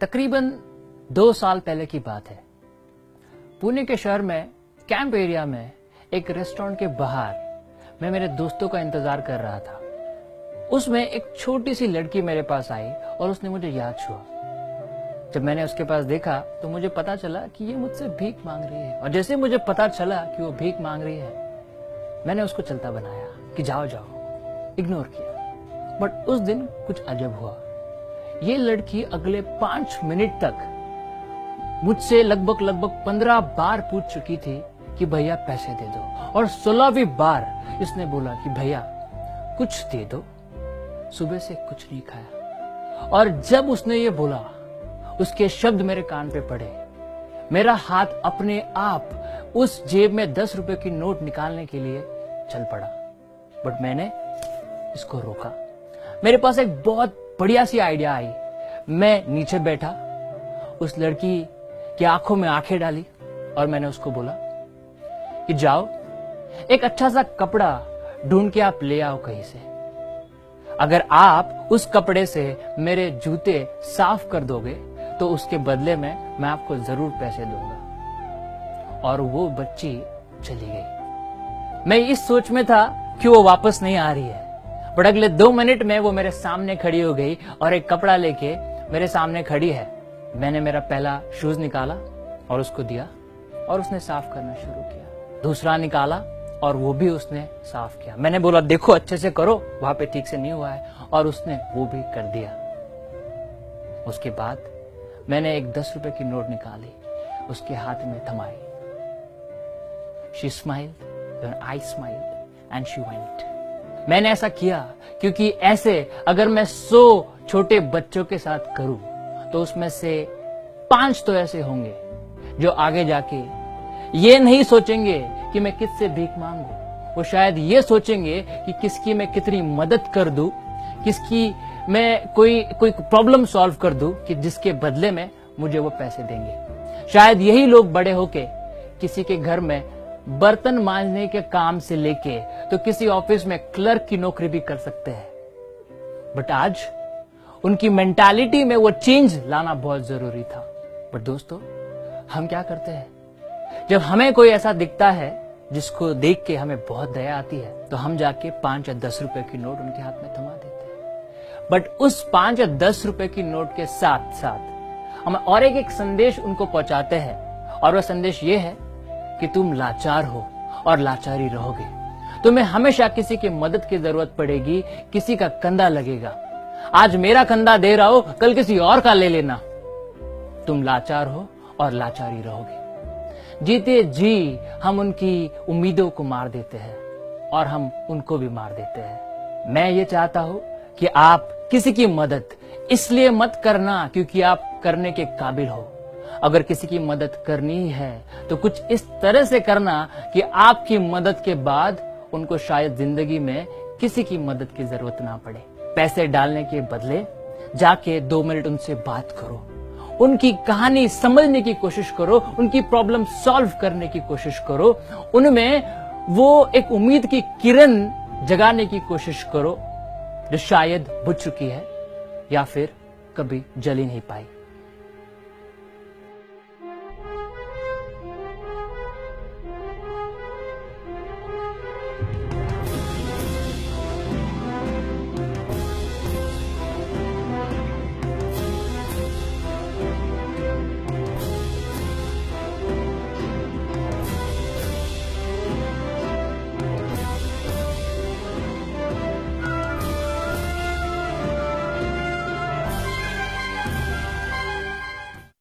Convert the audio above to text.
तकरीबन 2 साल पहले की बात है। पुणे के शहर में कैंप एरिया में एक रेस्टोरेंट के बाहर मैं मेरे दोस्तों का इंतजार कर रहा था। उसमें एक छोटी सी लड़की मेरे पास आई और उसने मुझे याद छुआ। जब मैंने उसके पास देखा तो मुझे पता चला कि ये मुझसे भीख मांग रही है, और जैसे मुझे पता चला कि वो भीख मांग रही है, मैंने उसको चलता बनाया कि जाओ जाओ, इग्नोर किया। बट उस दिन कुछ अजब हुआ। ये लड़की अगले 5 मिनट तक मुझसे लगभग 15 बार पूछ चुकी थी कि भैया पैसे दे दो, और 16वीं बार इसने बोला कि भैया कुछ दे दो, सुबह से कुछ नहीं खाया। और जब उसने ये बोला, उसके शब्द मेरे कान पे पड़े, मेरा हाथ अपने आप उस जेब में 10 रुपए की नोट निकालने के लिए चल पड़ा। बट मैंने इसको रोका। मेरे पास एक बहुत बढ़िया सी आइडिया आई। मैं नीचे बैठा, उस लड़की की आंखों में आंखें डाली और मैंने उसको बोला कि जाओ एक अच्छा सा कपड़ा ढूंढ के आप ले आओ कहीं से। अगर आप उस कपड़े से मेरे जूते साफ कर दोगे तो उसके बदले में मैं आपको जरूर पैसे दूंगा। और वो बच्ची चली गई। मैं इस सोच में था कि वो वापस नहीं आ रही है, बट अगले 2 मिनट में वो मेरे सामने खड़ी हो गई और एक कपड़ा लेके मेरे सामने खड़ी है। मैंने मेरा पहला शूज निकाला और उसको दिया और उसने साफ करना शुरू किया। दूसरा निकाला और वो भी उसने साफ किया। मैंने बोला देखो अच्छे से करो, वहां पे ठीक से नहीं हुआ है, और उसने वो भी कर दिया। उसके बाद मैंने एक 10 रुपए की नोट निकाली, उसके हाथ में थमाई। She smiled, then I smiled, and she went. मैंने ऐसा किया क्योंकि ऐसे अगर मैं 100 छोटे बच्चों के साथ करूं तो उसमें से 5 तो ऐसे होंगे जो आगे जाके ये नहीं सोचेंगे कि मैं किससे भीख मांगू। वो शायद ये सोचेंगे कि किसकी मैं कितनी मदद कर दूं, किसकी मैं कोई प्रॉब्लम सॉल्व कर दूं कि जिसके बदले में मुझे वो पैसे देंगे। शायद यही लोग बड़े होके किसी के घर में बर्तन मांजने के काम से लेके तो किसी ऑफिस में क्लर्क की नौकरी भी कर सकते हैं। बट आज उनकी मेंटालिटी में वो चेंज लाना बहुत जरूरी था। बट दोस्तों, हम क्या करते हैं? जब हमें कोई ऐसा दिखता है जिसको देख के हमें बहुत दया आती है, तो हम जाके 5 या 10 रुपए की नोट उनके हाथ में थमा देते हैं। बट उस 5 या 10 रुपए की नोट के साथ साथ हम और एक संदेश उनको पहुंचाते हैं, और वह संदेश ये है कि तुम लाचार हो और लाचारी रहोगे। तुम्हें हमेशा किसी की मदद की जरूरत पड़ेगी, किसी का कंधा लगेगा। आज मेरा कंधा दे रहा हो, कल किसी और का ले लेना। तुम लाचार हो और लाचारी रहोगे। जीते जी हम उनकी उम्मीदों को मार देते हैं और हम उनको भी मार देते हैं। मैं ये चाहता हूं कि आप किसी की मदद इसलिए मत करना क्योंकि आप करने के काबिल हो। अगर किसी की मदद करनी है तो कुछ इस तरह से करना कि आपकी मदद के बाद उनको शायद जिंदगी में किसी की मदद की जरूरत ना पड़े। पैसे डालने के बदले जाके 2 मिनट उनसे बात करो, उनकी कहानी समझने की कोशिश करो, उनकी प्रॉब्लम सॉल्व करने की कोशिश करो, उनमें वो एक उम्मीद की किरण जगाने की कोशिश करो जो शायद बुझ चुकी है या फिर कभी जल ही नहीं पाई।